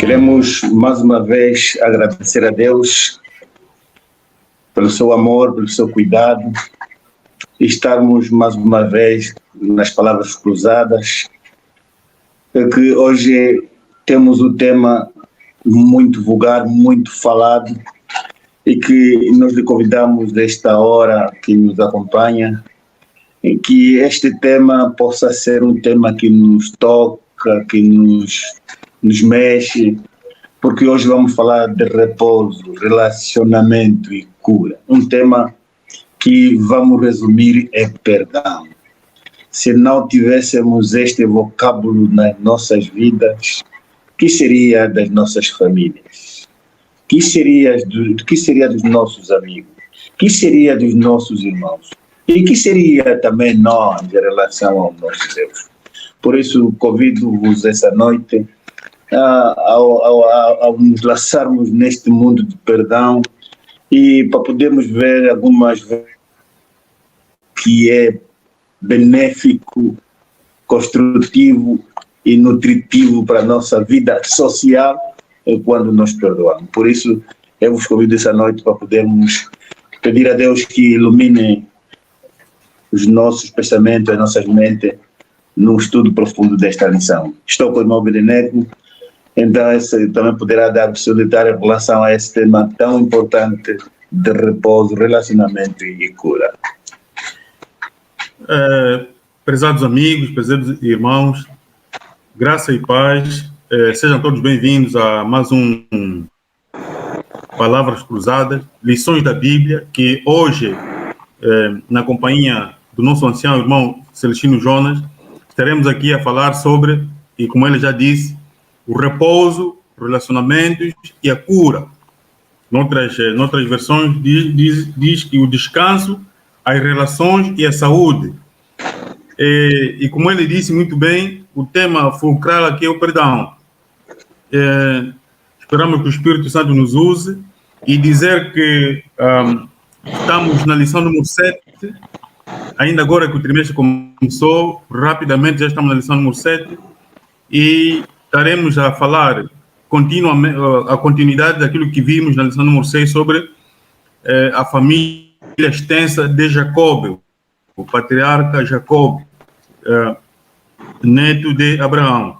Queremos mais uma vez agradecer a Deus pelo seu amor, pelo seu cuidado e estarmos mais uma vez nas palavras cruzadas, que hoje temos o tema muito vulgar, muito falado, e que nós lhe convidamos desta hora que nos acompanha, e que este tema possa ser um tema que nos toca, que nos mexe, porque hoje vamos falar de repouso, relacionamento e cura. Um tema que vamos resumir é perdão. Se não tivéssemos este vocábulo nas nossas vidas, o que seria das nossas famílias? O que seria dos nossos amigos? O que seria dos nossos irmãos? E o que seria também nós em relação ao nosso Deus? Por isso, convido-vos essa noite ao nos lançarmos neste mundo de perdão e para podermos ver algumas vezes que é benéfico, construtivo e nutritivo para a nossa vida social quando nós perdoamos. Por isso, eu vos convido essa noite para podermos pedir a Deus que ilumine os nossos pensamentos, as nossas mentes, no estudo profundo desta lição. Estou com o irmão Beneco, então esse também poderá dar o seu detalhe em relação a esse tema tão importante de repouso, relacionamento e cura. Prezados amigos, prezados irmãos, graça e paz, sejam todos bem-vindos a mais um Palavras Cruzadas, lições da Bíblia, que hoje, na companhia do nosso ancião irmão Celestino Jonas, estaremos aqui a falar sobre, e como ele já disse, o repouso, relacionamentos e a cura. Noutras versões diz que o descanso, as relações e a saúde. E como ele disse muito bem, o tema fulcral aqui é o perdão. Esperamos que o Espírito Santo nos use e dizer que estamos na lição número 7, ainda agora que o trimestre começou, rapidamente já estamos na lição número 7 e estaremos a falar a continuidade daquilo que vimos na lição número 6 sobre a família extensa de Jacob, o patriarca Jacob, neto de Abraão.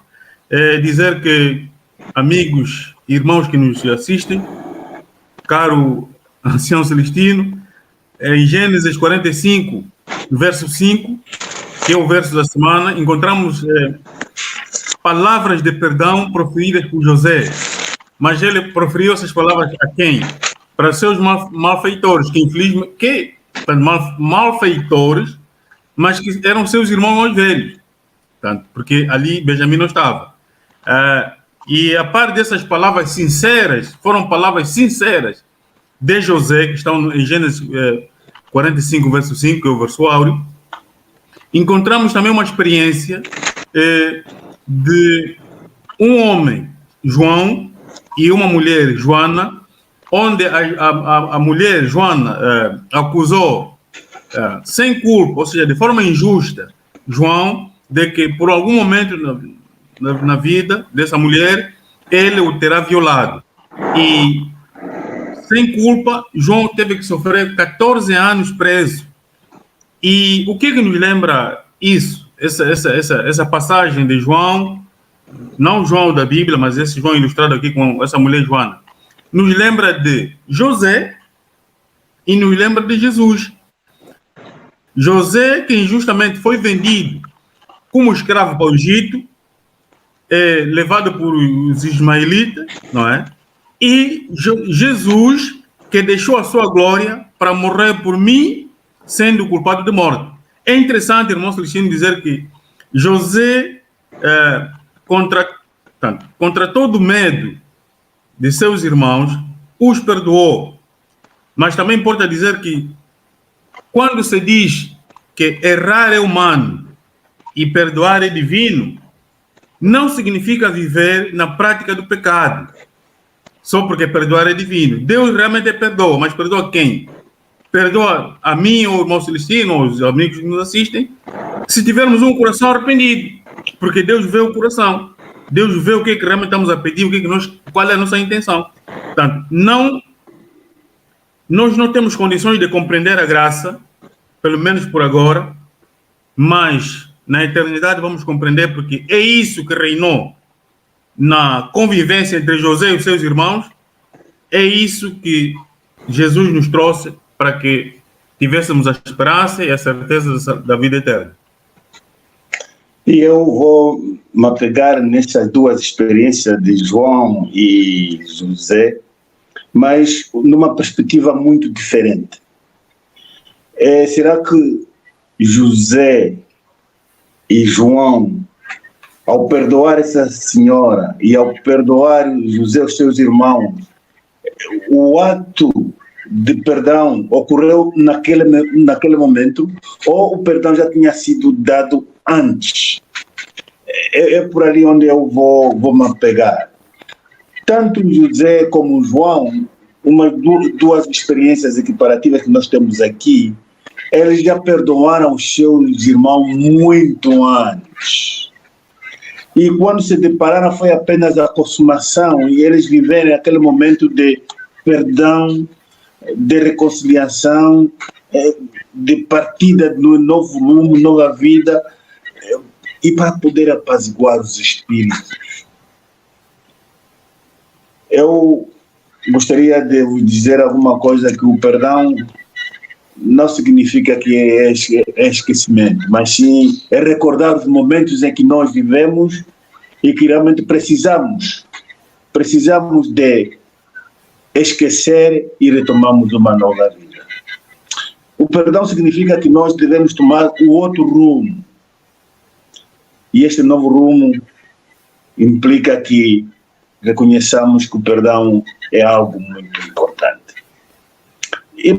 Dizer que, amigos e irmãos que nos assistem, caro ancião Celestino, em Gênesis 45, verso 5, que é o verso da semana, encontramos palavras de perdão proferidas por José. Mas ele proferiu essas palavras a quem? Para seus malfeitores, que infelizmente, malfeitores, mas que eram seus irmãos mais velhos, porque ali Benjamim não estava. E a par dessas palavras sinceras, foram palavras sinceras de José, que estão em Gênesis 45, verso 5, que é o verso áureo, encontramos também uma experiência de um homem, João, e uma mulher, Joana, onde a mulher, Joana, acusou sem culpa, ou seja, de forma injusta, João, de que por algum momento na vida dessa mulher, ele o terá violado. E, sem culpa, João teve que sofrer 14 anos preso. E o que nos lembra isso? Essa passagem de João, não João da Bíblia, mas esse João ilustrado aqui com essa mulher Joana, nos lembra de José e nos lembra de Jesus. José, que injustamente foi vendido como escravo para o Egito, levado por os ismaelitas, não é? E Jesus, que deixou a sua glória para morrer por mim, sendo culpado de morte. É interessante, irmão Celestino, dizer que José, contra todo medo de seus irmãos, os perdoou. Mas também importa dizer que quando se diz que errar é humano e perdoar é divino, não significa viver na prática do pecado, só porque perdoar é divino. Deus realmente perdoa, mas perdoa quem? Perdoa a mim, ou o irmão Celestino, ou os amigos que nos assistem, se tivermos um coração arrependido, porque Deus vê o coração. Deus vê o que realmente estamos a pedir, qual é a nossa intenção. Portanto, nós não temos condições de compreender a graça, pelo menos por agora, mas na eternidade vamos compreender, porque é isso que reinou na convivência entre José e os seus irmãos, é isso que Jesus nos trouxe para que tivéssemos a esperança e a certeza da vida eterna. E eu vou me apegar nessas duas experiências de João e José, mas numa perspectiva muito diferente. Será que José e João, ao perdoar essa senhora e ao perdoar José e os seus irmãos, o ato de perdão ocorreu naquele momento, ou o perdão já tinha sido dado antes? É por ali onde eu vou me apegar. Tanto José como João, duas experiências equiparativas que nós temos aqui, eles já perdoaram os seus irmãos muito antes. E quando se depararam foi apenas a consumação, e eles viveram aquele momento de perdão, de reconciliação, de partida no novo rumo, nova vida, e para poder apaziguar os espíritos. Eu gostaria de dizer alguma coisa, que o perdão não significa que é esquecimento, mas sim é recordar os momentos em que nós vivemos e que realmente precisamos de esquecer e retomarmos uma nova vida. O perdão significa que nós devemos tomar o outro rumo. E este novo rumo implica que reconheçamos que o perdão é algo muito importante.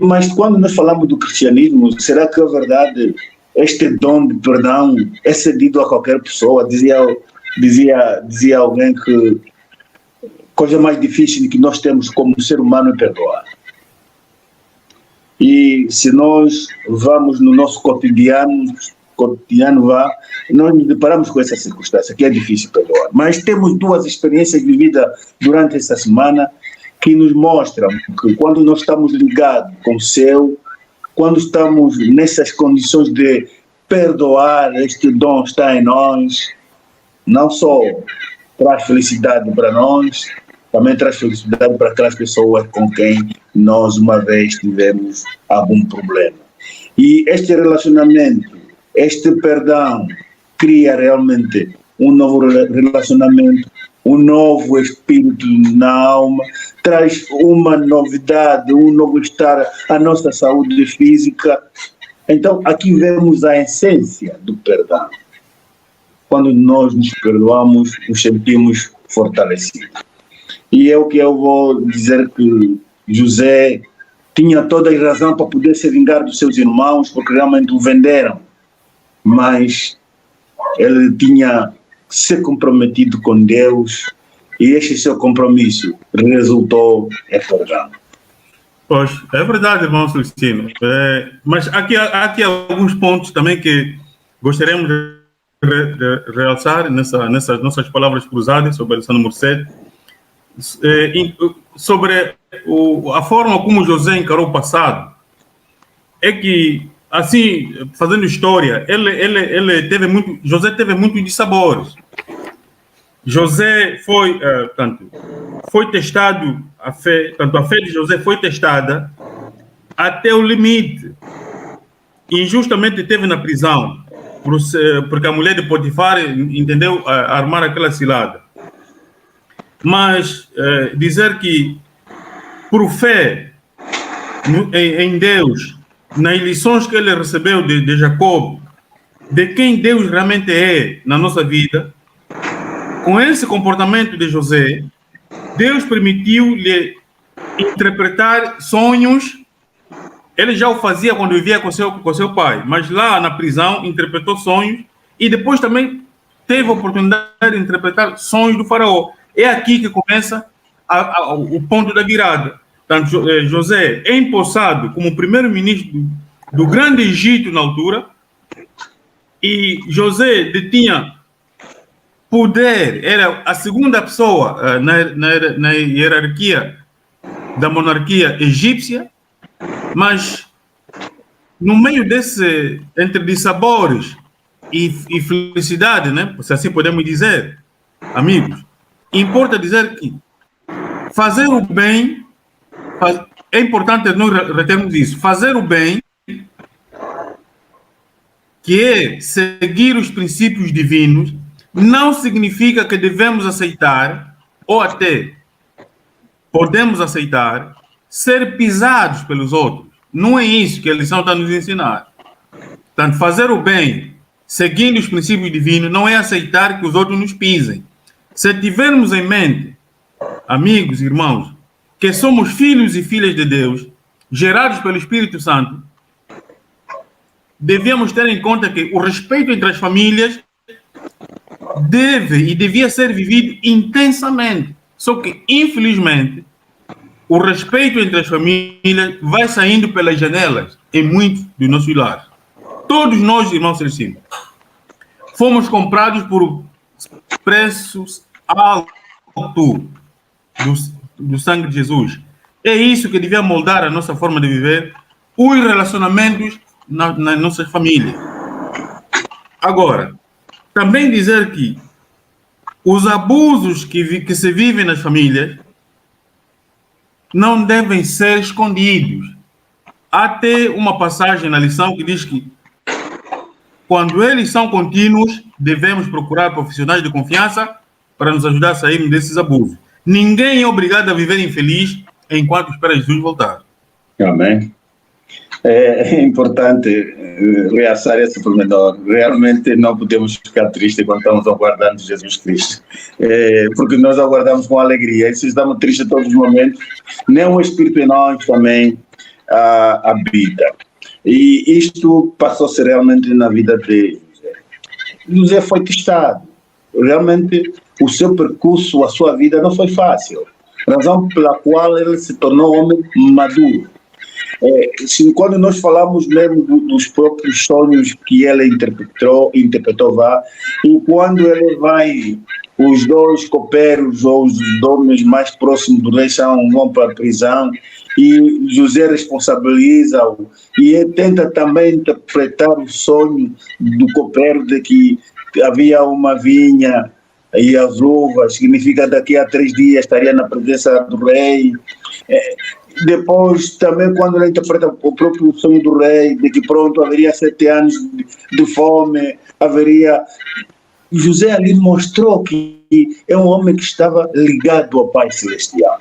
Mas quando nós falamos do cristianismo, será que é verdade este dom de perdão é cedido a qualquer pessoa? Dizia alguém que a coisa mais difícil que nós temos como ser humano é perdoar. E se nós vamos no nosso cotidiano, nós nos deparamos com essa circunstância, que é difícil perdoar. Mas temos duas experiências vividas durante essa semana que nos mostram que quando nós estamos ligados com o céu, quando estamos nessas condições de perdoar, este dom está em nós, não só traz felicidade para nós, também traz felicidade para aquelas pessoas com quem nós uma vez tivemos algum problema. E este relacionamento, este perdão, cria realmente um novo relacionamento, um novo espírito na alma, traz uma novidade, um novo estar à nossa saúde física. Então, aqui vemos a essência do perdão. Quando nós nos perdoamos, nos sentimos fortalecidos. E é o que eu vou dizer, que José tinha toda a razão para poder se vingar dos seus irmãos, porque realmente o venderam. Mas ele tinha se comprometido com Deus, e este seu compromisso resultou em perdão. Pois, é verdade, irmão Celestino. Mas aqui alguns pontos também que gostaríamos de realçar nessas nossas palavras cruzadas sobre a lição número 7, sobre a forma como José encarou o passado. É que, assim, fazendo história, José teve muitos dissabores. José foi testado, a fé de José foi testada até o limite. Injustamente esteve na prisão, porque a mulher de Potifar entendeu armar aquela cilada. Mas dizer que, por fé em Deus, nas lições que ele recebeu de Jacob, de quem Deus realmente é na nossa vida, com esse comportamento de José, Deus permitiu-lhe interpretar sonhos. Ele já o fazia quando vivia com seu pai, mas lá na prisão interpretou sonhos e depois também teve a oportunidade de interpretar sonhos do faraó. É aqui que começa o ponto da virada. Portanto, José é empossado como primeiro-ministro do Grande Egito na altura, e José detinha poder, era a segunda pessoa na hierarquia da monarquia egípcia, mas no meio desse, entre dissabores e felicidade, né, se assim podemos dizer, amigos, importa dizer que fazer o bem, é importante nós retermos isso, fazer o bem, que é seguir os princípios divinos, não significa que devemos aceitar, ou até podemos aceitar, ser pisados pelos outros. Não é isso que a lição está a nos ensinar. Portanto, fazer o bem, seguindo os princípios divinos, não é aceitar que os outros nos pisem. Se tivermos em mente, amigos e irmãos, que somos filhos e filhas de Deus, gerados pelo Espírito Santo, devemos ter em conta que o respeito entre as famílias deve e devia ser vivido intensamente. Só que, infelizmente, o respeito entre as famílias vai saindo pelas janelas em muitos dos nossos lares. Todos nós, irmãos Celestino, fomos comprados por preços altos do sangue de Jesus. É isso que devia moldar a nossa forma de viver, os relacionamentos nas nossas famílias. Agora, também dizer que os abusos que se vivem nas famílias não devem ser escondidos. Há até uma passagem na lição que diz que quando eles são contínuos, devemos procurar profissionais de confiança para nos ajudar a sairmos desses abusos. Ninguém é obrigado a viver infeliz enquanto espera Jesus voltar. Amém. É importante realçar esse pormenor. Realmente não podemos ficar tristes quando estamos aguardando Jesus Cristo. Porque nós aguardamos com alegria. E se estamos tristes todos os momentos, nem o Espírito em nós também habita. E isto passou-se realmente na vida de José. José foi testado. Realmente o seu percurso, a sua vida não foi fácil. Razão pela qual ele se tornou homem maduro. Quando nós falamos mesmo dos próprios sonhos que ele interpretou e quando ele vai, os dois copeiros ou os homens mais próximos do rei vão para a prisão e José responsabiliza-o e ele tenta também interpretar o sonho do copeiro de que havia uma vinha e as uvas, significa daqui a 3 dias estaria na presença do rei. Depois, também, quando ele interpreta o próprio sonho do rei, de que pronto, haveria 7 anos de fome, haveria... José ali mostrou que é um homem que estava ligado ao Pai Celestial.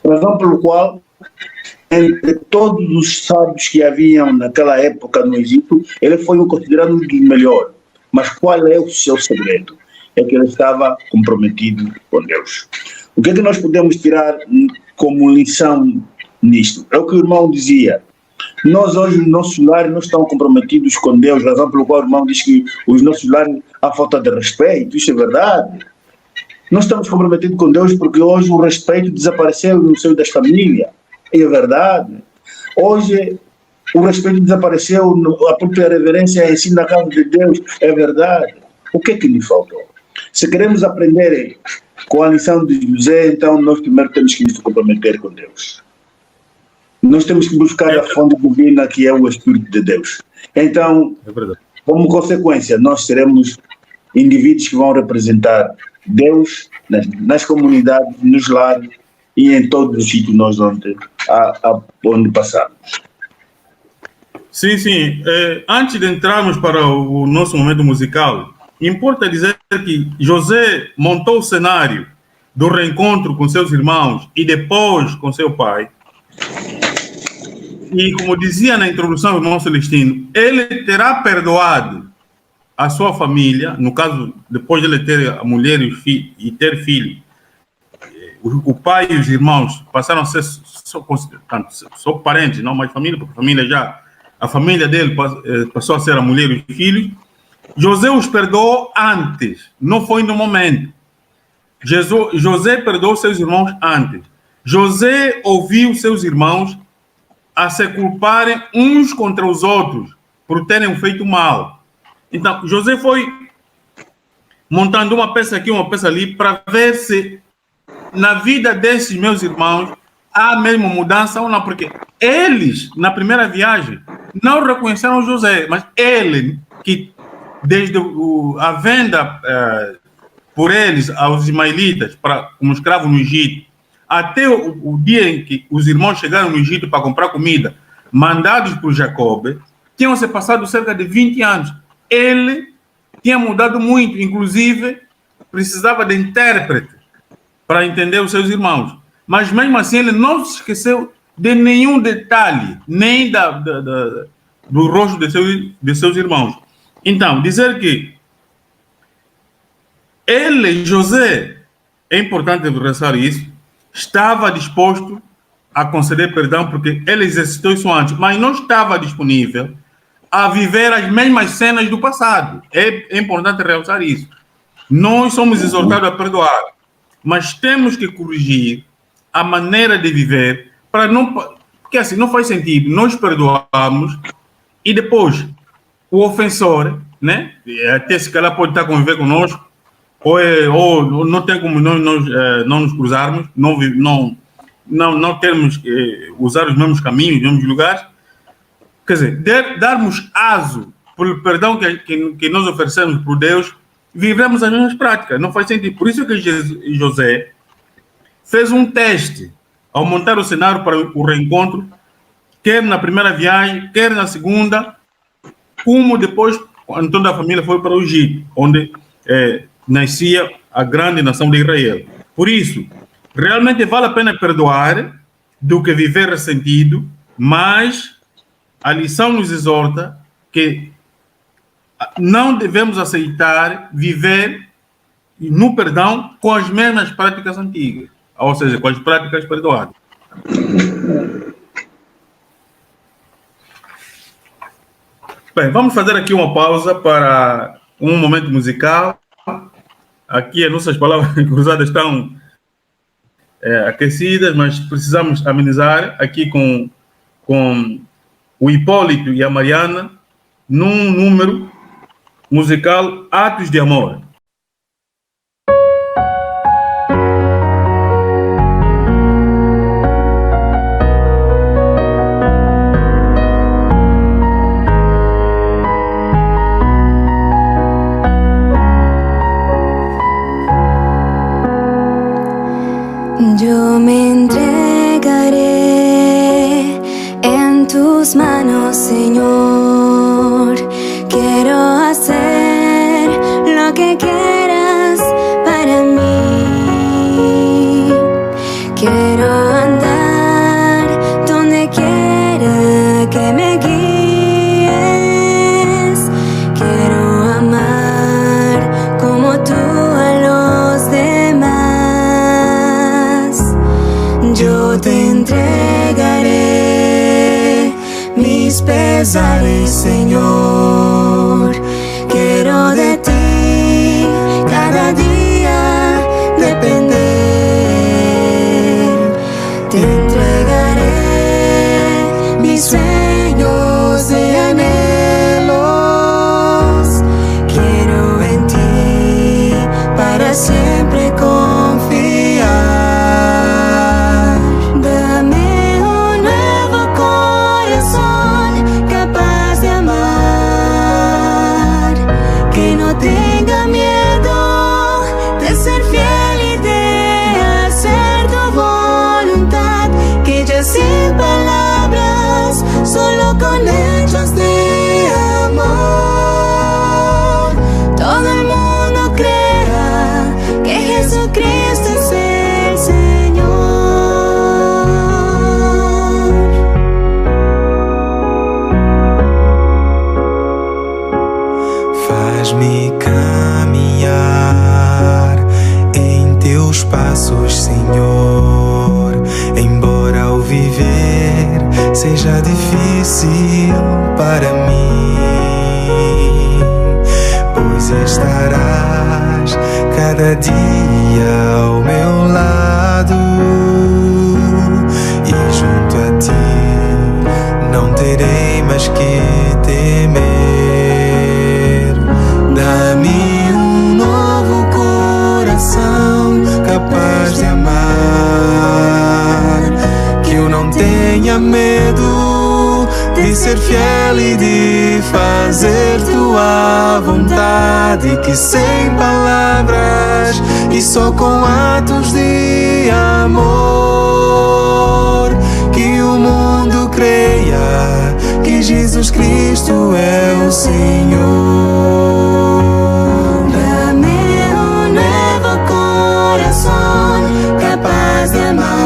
Razão pelo qual, entre todos os sábios que haviam naquela época no Egito, ele foi considerado um dos melhores. Mas qual é o seu segredo? É que ele estava comprometido com Deus. O que é que nós podemos tirar como lição nisto? É o que o irmão dizia. Nós hoje, nos nossos lares, não estamos comprometidos com Deus, razão pelo qual o irmão diz que os nossos lares há falta de respeito. Isso é verdade. Não estamos comprometidos com Deus porque hoje o respeito desapareceu no seio das famílias. É verdade. Hoje o respeito desapareceu, a própria reverência em si na casa de Deus. É verdade. O que é que lhe faltou? Se queremos aprender com a lição de José, então nós primeiro temos que nos comprometer com Deus. Nós temos que buscar a fonte divina que é o Espírito de Deus. Então, como consequência, nós seremos indivíduos que vão representar Deus nas comunidades, nos lares e em todos os sítios onde passamos. Sim. Antes de entrarmos para o nosso momento musical, importa dizer que José montou o cenário do reencontro com seus irmãos e depois com seu pai. E como dizia na introdução do irmão Celestino, ele terá perdoado a sua família, no caso, depois de ele ter a mulher e ter filho. O pai e os irmãos passaram a ser só parentes, não mais família, porque a família dele passou a ser a mulher e os filhos. José os perdoou antes, não foi no momento. José perdoou seus irmãos antes. José ouviu seus irmãos a se culparem uns contra os outros por terem feito mal. Então, José foi montando uma peça aqui, uma peça ali, para ver se na vida desses meus irmãos há mesmo mudança ou não, porque eles, na primeira viagem, não reconheceram José, mas ele, que desde a venda por eles aos ismaelitas como escravo no Egito, até o dia em que os irmãos chegaram no Egito para comprar comida, mandados por Jacob, tinham se passado cerca de 20 anos. Ele tinha mudado muito, inclusive precisava de intérprete para entender os seus irmãos. Mas mesmo assim ele não se esqueceu de nenhum detalhe, nem do rosto de seus irmãos. Então, dizer que ele, José, é importante ressaltar isso, estava disposto a conceder perdão porque ele exercitou isso antes, mas não estava disponível a viver as mesmas cenas do passado. É importante realçar isso. Nós somos exortados a perdoar, mas temos que corrigir a maneira de viver para não... Porque assim, não faz sentido. Nós perdoamos e depois o ofensor, né? Até se calhar pode estar a conviver conosco, ou não tem como não nos cruzarmos, não termos que usar os mesmos caminhos, os mesmos lugares. Quer dizer, darmos aso pelo perdão que nós oferecemos por Deus, vivemos as mesmas práticas. Não faz sentido. Por isso que José fez um teste ao montar o cenário para o reencontro, quer na primeira viagem, quer na segunda, como depois, quando toda a família foi para o Egito, onde nascia a grande nação de Israel. Por isso, realmente vale a pena perdoar do que viver ressentido, mas a lição nos exorta que não devemos aceitar viver no perdão com as mesmas práticas antigas, ou seja, com as práticas perdoadas. Bem, vamos fazer aqui uma pausa para um momento musical. Aqui as nossas palavras cruzadas estão aquecidas, mas precisamos amenizar aqui com o Hipólito e a Mariana num número musical Atos de Amor. Yo me entregaré en tus manos, Señor. Quiero hacer lo que quieras para mí. Quiero andar donde quiera que me guíes. Quiero amar como tú a los demás. Yo te entregaré mis pesares, Señor. Quiero de ti cada día depender. Te entregaré mis sueños y anhelos. Quiero en ti para siempre confiar. Dame un nuevo corazón capaz de amar, que no tenga miedo de ser fiel y de hacer tu voluntad, que ya sin palabras, solo con hechos de amor, todo el mundo crea que Jesucristo es el Señor. Faz-me caminhar em teus passos, Senhor. Embora o viver seja difícil para mim, pois estarás cada dia ao meu lado, e junto a ti não terei mais que temer. Dá-me um novo medo de ser fiel e de fazer tua vontade, que sem palavras e só com atos de amor, que o mundo creia que Jesus Cristo é o Senhor. Dame un nuevo corazón capaz de amar,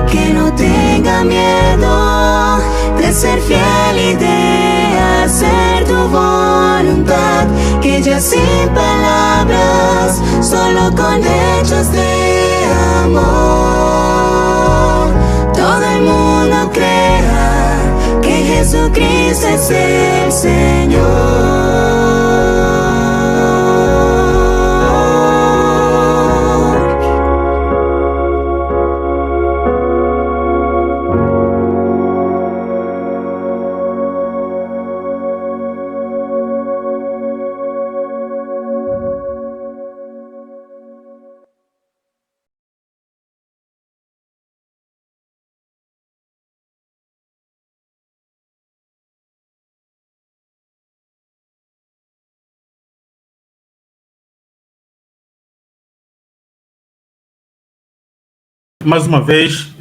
que no tenga miedo de ser fiel y de hacer tu voluntad, que ya sin palabras, solo con hechos de amor, todo el mundo crea que Jesucristo es el Señor. Mais uma vez,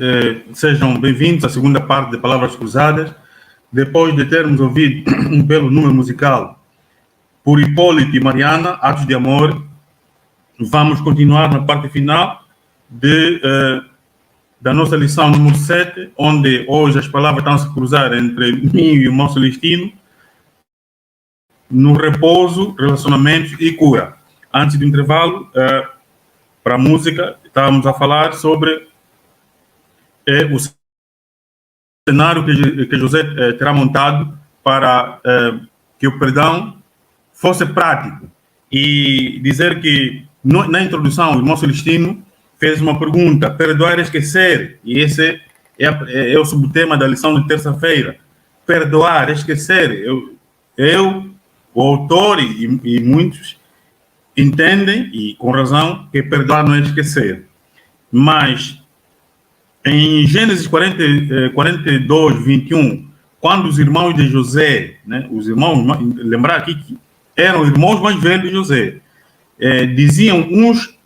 sejam bem-vindos à segunda parte de Palavras Cruzadas. Depois de termos ouvido um belo número musical por Hipólito e Mariana, Atos de Amor, vamos continuar na parte final da nossa lição número 7, onde hoje as palavras estão a se cruzar entre mim e o irmão Celestino, no repouso, relacionamentos e cura. Antes do intervalo, para a música, estávamos a falar sobre o cenário que José terá montado para que o perdão fosse prático. E dizer que, na introdução, o irmão Celestino fez uma pergunta: perdoar e esquecer. E esse é o subtema da lição de terça-feira. Perdoar, esquecer. O autor e muitos entendem, e com razão, que perdoar não é esquecer. Mas, em Gênesis 42, 21, quando os irmãos de José, né, os irmãos, lembrar aqui que eram irmãos mais velhos de José, diziam uns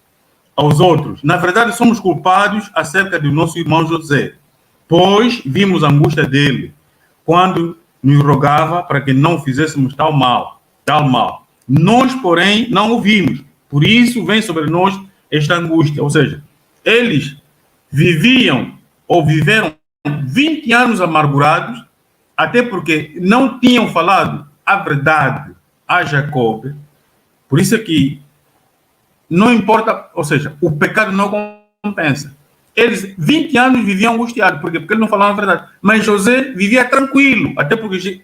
aos outros: na verdade somos culpados acerca do nosso irmão José, pois vimos a angústia dele, quando nos rogava para que não fizéssemos tal mal. Nós, porém, não o vimos, por isso vem sobre nós esta angústia. Ou seja, eles viveram 20 anos amargurados, até porque não tinham falado a verdade a Jacob. Por isso é que não importa, ou seja, o pecado não compensa. Eles 20 anos viviam angustiados, porque eles não falavam a verdade. Mas José vivia tranquilo, até porque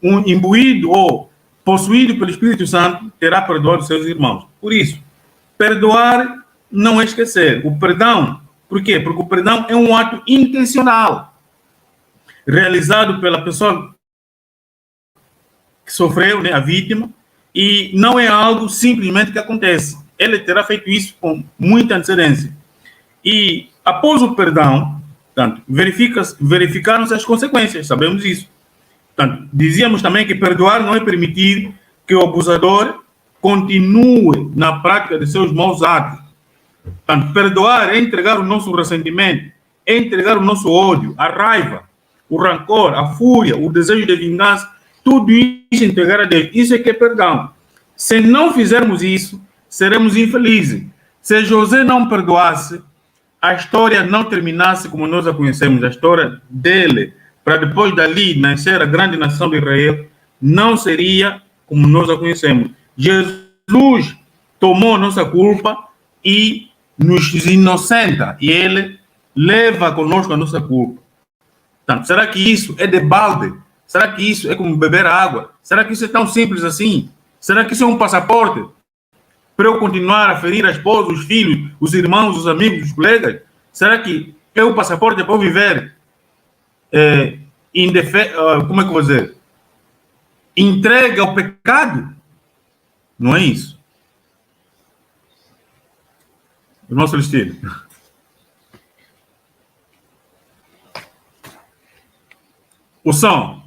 um imbuído ou possuído pelo Espírito Santo terá perdoado seus irmãos. Por isso, perdoar não é esquecer. O perdão, por quê? Porque o perdão é um ato intencional, realizado pela pessoa que sofreu, né, a vítima, e não é algo simplesmente que acontece. Ele terá feito isso com muita antecedência. E após o perdão, portanto, verificaram-se as consequências, sabemos isso. Portanto, dizíamos também que perdoar não é permitir que o abusador continue na prática de seus maus atos. Portanto, perdoar é entregar o nosso ressentimento, é entregar o nosso ódio, a raiva, o rancor, a fúria, o desejo de vingança, tudo isso entregar a Deus. Isso é que é perdão. Se não fizermos isso, seremos infelizes. Se José não perdoasse, a história não terminasse como nós a conhecemos, a história dele, para depois dali nascer a grande nação de Israel, não seria como nós a conhecemos. Jesus tomou nossa culpa e nos inocenta, e ele leva conosco a nossa culpa. Então, será que isso é de balde? Será que isso é como beber água? Será que isso é tão simples assim? Será que isso é um passaporte para eu continuar a ferir a esposa, os filhos, os irmãos, os amigos, os colegas? Será que é o passaporte para eu viver como é que eu vou dizer? Entrega ao pecado? Não é isso. Irmão Celestino. O som.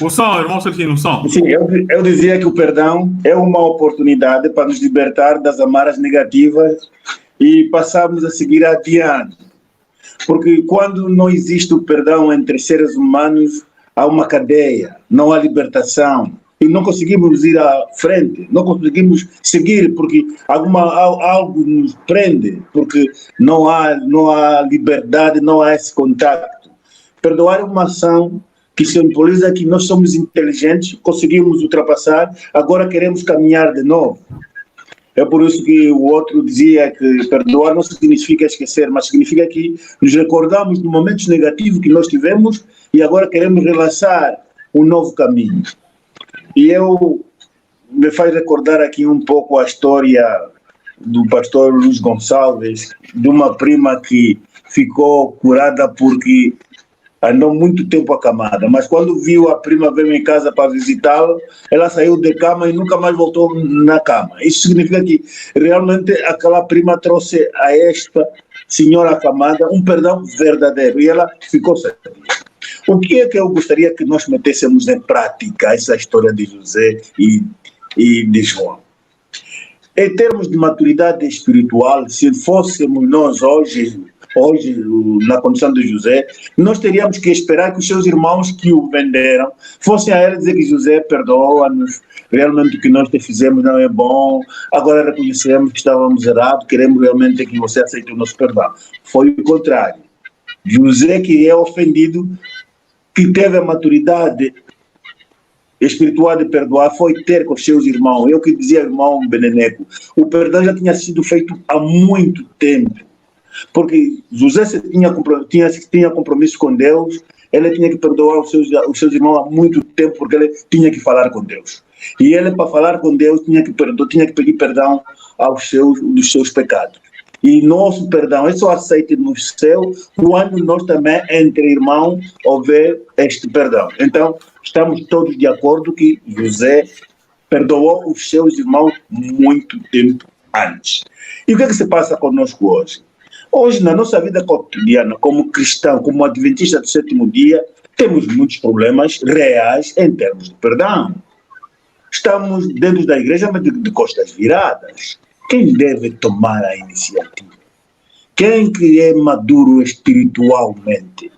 O som, irmão Celestino, o som. Sim, eu dizia que o perdão é uma oportunidade para nos libertar das amarras negativas e passarmos a seguir adiante. Porque quando não existe o perdão entre seres humanos, há uma cadeia, não há libertação. E não conseguimos ir à frente, não conseguimos seguir, porque algo nos prende, porque não há liberdade, não há esse contato. Perdoar é uma ação que simboliza que nós somos inteligentes, conseguimos ultrapassar, agora queremos caminhar de novo. É por isso que o outro dizia que perdoar não significa esquecer, mas significa que nos recordamos de momentos negativos que nós tivemos e agora queremos relançar um novo caminho. E me faz recordar aqui um pouco a história do pastor Luís Gonçalves, de uma prima que ficou curada porque andou muito tempo acamada, mas quando viu a prima veio em casa para visitá-la, ela saiu de cama e nunca mais voltou na cama. Isso significa que realmente aquela prima trouxe a esta senhora acamada um perdão verdadeiro e ela ficou certa. O que é que eu gostaria que nós metêssemos em prática essa história de José e de João? Em termos de maturidade espiritual, se fôssemos nós hoje na condição de José, nós teríamos que esperar que os seus irmãos que o venderam fossem a ele dizer que José perdoa-nos, realmente o que nós te fizemos não é bom, agora reconhecemos que estávamos errados, queremos realmente que você aceite o nosso perdão. Foi o contrário. José, que é ofendido, que teve a maturidade espiritual de perdoar, foi ter com os seus irmãos. Eu que dizia, irmão Beneneco, o perdão já tinha sido feito há muito tempo. Porque José tinha compromisso com Deus, ele tinha que perdoar os seus irmãos há muito tempo, porque ele tinha que falar com Deus. E ele, para falar com Deus, tinha que pedir perdão dos seus pecados. E nosso perdão é só aceito no céu quando nós também, entre irmãos, houver este perdão. Então, estamos todos de acordo que José perdoou os seus irmãos muito tempo antes. E o que é que se passa conosco hoje? Hoje, na nossa vida cotidiana, como cristão, como adventista do sétimo dia, temos muitos problemas reais em termos de perdão. Estamos dentro da igreja, mas de costas viradas. Quem deve tomar a iniciativa? Quem que é maduro espiritualmente?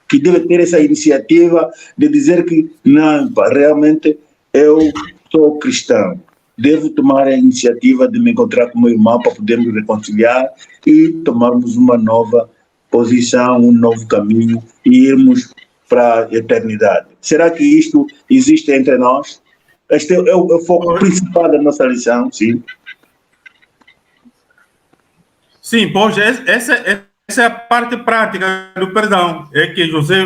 Que deve ter essa iniciativa de dizer que, não, realmente eu sou cristão. Devo tomar a iniciativa de me encontrar com o meu irmão para podermos reconciliar e tomarmos uma nova posição, um novo caminho e irmos para a eternidade. Será que isto existe entre nós? Este é o foco principal da nossa lição, sim. Sim, pois essa é a parte prática do perdão. É que José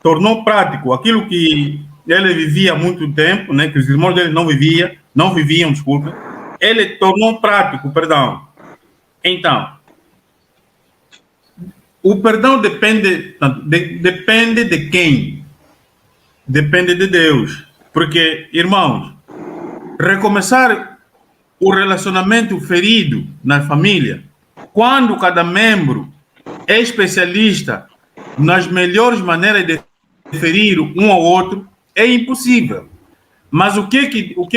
tornou prático aquilo que ele vivia há muito tempo, né, que os irmãos dele não viviam, desculpa. Ele tornou prático o perdão. Então, o perdão depende de quem? Depende de Deus. Porque, irmãos, recomeçar o relacionamento ferido na família, quando cada membro é especialista nas melhores maneiras de ferir um ao outro, é impossível. Mas o que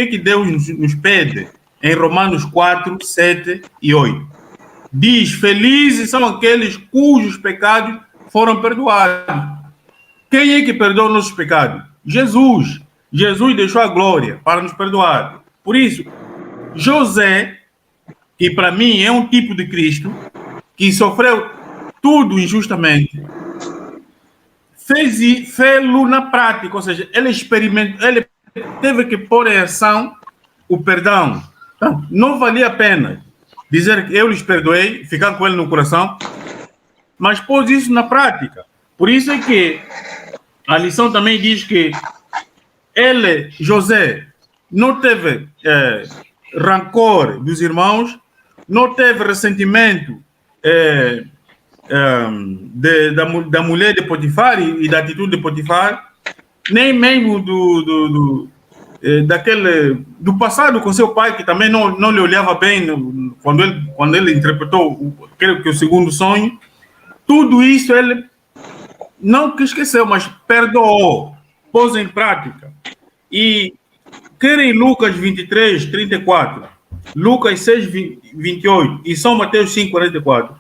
que Deus nos pede em Romanos 4, 7 e 8? Diz, felizes são aqueles cujos pecados foram perdoados. Quem é que perdoa nossos pecados? Jesus. Jesus deixou a glória para nos perdoar. Por isso, José, que para mim é um tipo de Cristo, que sofreu tudo injustamente, fez-lo na prática, ou seja, ele teve que pôr em ação o perdão. Então, não valia a pena dizer que eu lhes perdoei, ficar com ele no coração, mas pôs isso na prática. Por isso é que a lição também diz que ele, José, não teve rancor dos irmãos, não teve ressentimento da mulher de Potifar e da atitude de Potifar, nem mesmo do passado com seu pai, que também não lhe olhava bem quando ele interpretou creio que o segundo sonho. Tudo isso ele não que esqueceu, mas perdoou, pôs em prática. E quer em Lucas 23, 34, Lucas 6, 28 e São Mateus 5, 44,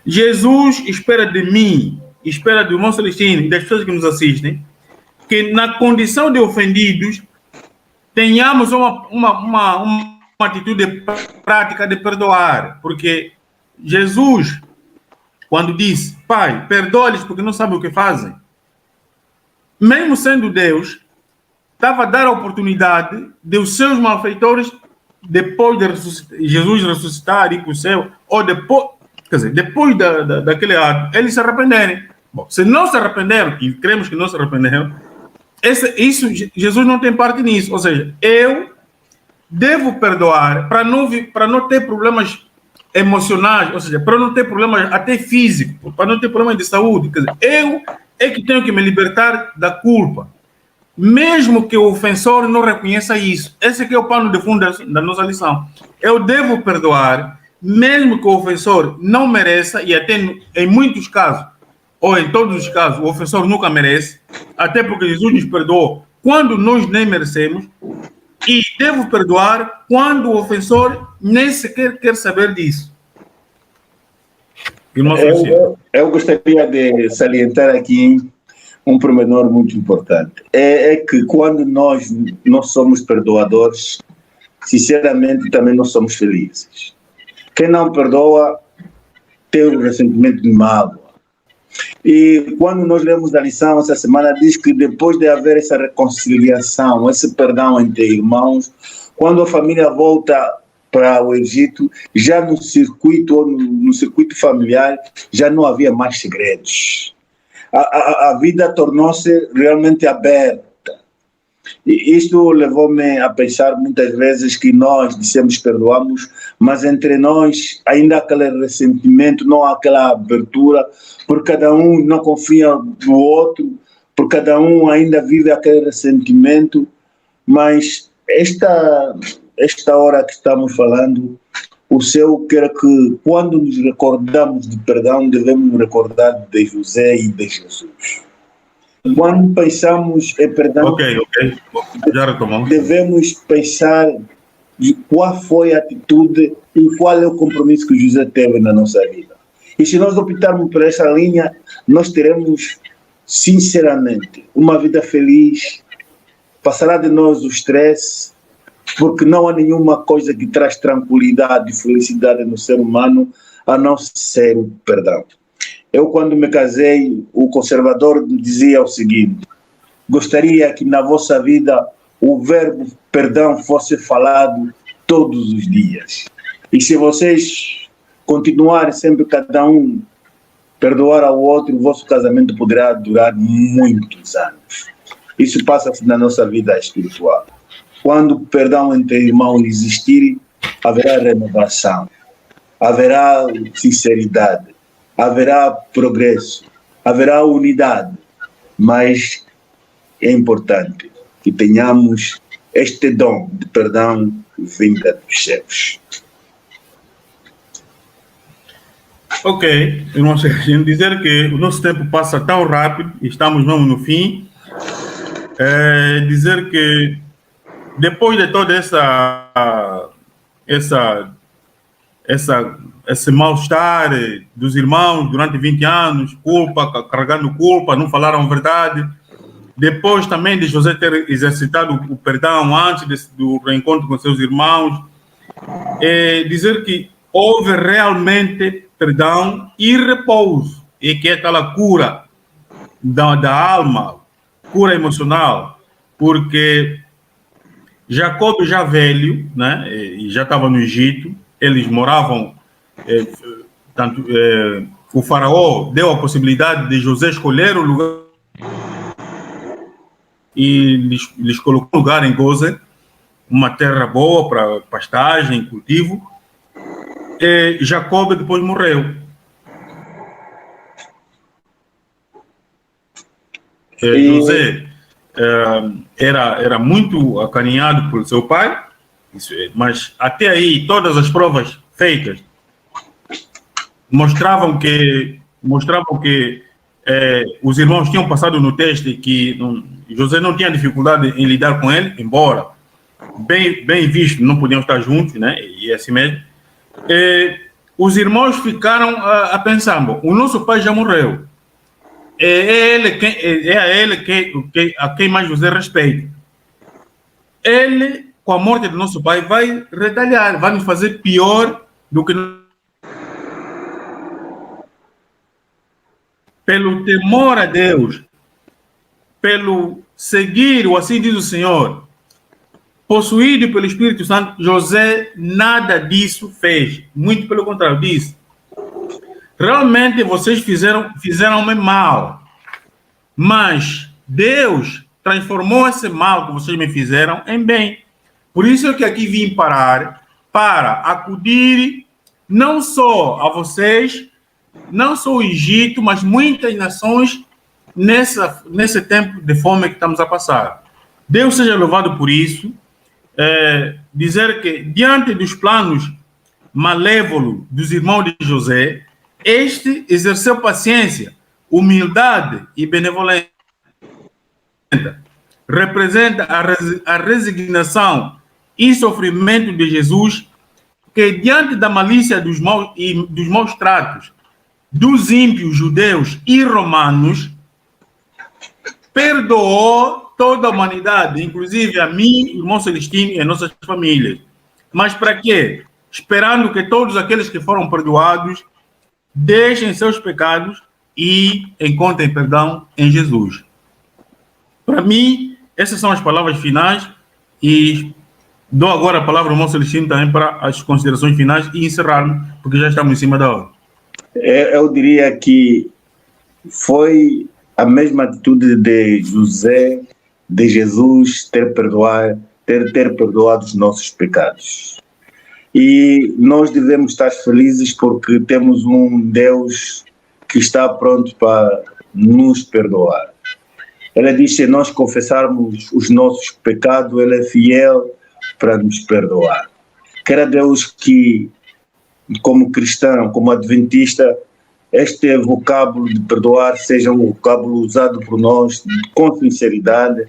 Jesus espera de mim, espera do irmão Celestino e das pessoas que nos assistem, que na condição de ofendidos tenhamos uma atitude prática de perdoar, porque Jesus, quando disse, Pai, perdoa-lhes porque não sabem o que fazem, mesmo sendo Deus, estava a dar a oportunidade de os seus malfeitores, depois de Jesus ressuscitar e ir para o céu, ou depois, quer dizer, depois daquele ato, eles se arrependerem. Bom, se não se arrependeram, e cremos que não se arrependeram, Jesus não tem parte nisso. Ou seja, eu devo perdoar para não ter problemas emocionais, ou seja, para não ter problemas até físicos, para não ter problemas de saúde. Quer dizer, eu é que tenho que me libertar da culpa, mesmo que o ofensor não reconheça isso. Esse aqui é o pano de fundo da nossa lição. Eu devo perdoar, mesmo que o ofensor não mereça, e até em muitos casos, ou em todos os casos, o ofensor nunca merece, até porque Jesus nos perdoou quando nós nem merecemos, e devo perdoar quando o ofensor nem sequer quer saber disso. Eu gostaria de salientar aqui um pormenor muito importante. É que quando nós não somos perdoadores, sinceramente também não somos felizes. Quem não perdoa tem um ressentimento de mágoa. E quando nós lemos a lição essa semana, diz que depois de haver essa reconciliação, esse perdão entre irmãos, quando a família volta para o Egito, já no circuito familiar, já não havia mais segredos. A vida tornou-se realmente aberta. E isto levou-me a pensar muitas vezes que nós dissemos perdoamos, mas entre nós ainda há aquele ressentimento, não há aquela abertura, porque cada um não confia no outro, porque cada um ainda vive aquele ressentimento. Mas esta hora que estamos falando, o céu quer que quando nos recordamos de perdão, devemos nos recordar de José e de Jesus. Quando pensamos em perdão, Já retomamos. devemos pensar de qual foi a atitude e qual é o compromisso que José teve na nossa vida. E se nós optarmos por essa linha, nós teremos, sinceramente, uma vida feliz, passará de nós o estresse, porque não há nenhuma coisa que traz tranquilidade e felicidade no ser humano a não ser o perdão. Eu, quando me casei, o conservador dizia o seguinte: gostaria que na vossa vida o verbo perdão fosse falado todos os dias. E se vocês continuarem sempre cada um perdoar ao outro, o vosso casamento poderá durar muitos anos. Isso passa-se na nossa vida espiritual. Quando o perdão entre irmãos existir, haverá renovação, haverá sinceridade, haverá progresso, haverá unidade, mas é importante que tenhamos este dom de perdão vinda dos céus. Ok, irmão Serginho, dizer que o nosso tempo passa tão rápido, estamos mesmo no fim. Dizer que depois de toda esse mal-estar dos irmãos durante 20 anos, carregando culpa, não falaram a verdade, depois também de José ter exercitado o perdão antes do reencontro com seus irmãos, dizer que houve realmente perdão e repouso, e que é aquela cura da alma, cura emocional, porque Jacob já velho, né, e já estava no Egito, eles moravam, o faraó deu a possibilidade de José escolher o lugar e lhes colocou um lugar em Gozen, uma terra boa para pastagem, cultivo. E Jacob depois morreu. José era muito acarinhado por seu pai, mas até aí todas as provas feitas mostravam que os irmãos tinham passado no teste, que José não tinha dificuldade em lidar com ele, embora bem visto, não podiam estar juntos, né? E assim mesmo. Os irmãos ficaram a pensar: bom, o nosso pai já morreu, a quem mais José respeita. Ele, com a morte do nosso pai, vai retalhar, vai nos fazer pior do que. Pelo temor a Deus, pelo seguir o assim diz o Senhor, possuído pelo Espírito Santo, José nada disso fez. Muito pelo contrário, disse: realmente vocês fizeram-me mal, mas Deus transformou esse mal que vocês me fizeram em bem. Por isso é que aqui vim parar, para acudir não só a vocês, não só o Egito, mas muitas nações nesse tempo de fome que estamos a passar. Deus seja louvado por isso. Dizer que, diante dos planos malévolos dos irmãos de José, este exerceu paciência, humildade e benevolência. Representa a resignação e sofrimento de Jesus, que, diante da malícia dos maus tratos dos ímpios judeus e romanos, perdoou toda a humanidade, inclusive a mim, irmão Celestino e a nossas famílias. Mas para quê? Esperando que todos aqueles que foram perdoados deixem seus pecados e encontrem perdão em Jesus. Para mim, essas são as palavras finais, e dou agora a palavra ao irmão Celestino também para as considerações finais e encerrarmos, porque já estamos em cima da hora. Eu diria que foi a mesma atitude de José, de Jesus, ter perdoado os nossos pecados. E nós devemos estar felizes porque temos um Deus que está pronto para nos perdoar. Ele diz: se nós confessarmos os nossos pecados, Ele é fiel para nos perdoar. Queira Deus que, como cristão, como adventista, este vocábulo de perdoar seja um vocábulo usado por nós com sinceridade,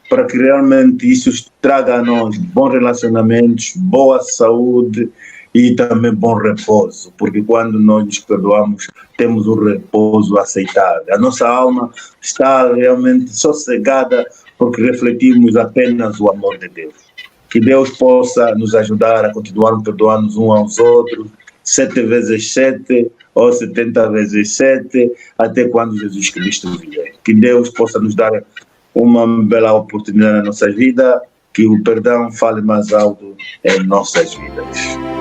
para que realmente isso traga a nós bons relacionamentos, boa saúde e também bom repouso, porque quando nós nos perdoamos, temos um repouso aceitável. A nossa alma está realmente sossegada porque refletimos apenas o amor de Deus. Que Deus possa nos ajudar a continuar perdoando uns aos outros, 7 vezes 7 ou 70 vezes 7, até quando Jesus Cristo vier. Que Deus possa nos dar uma bela oportunidade na nossa vida, que o perdão fale mais alto em nossas vidas.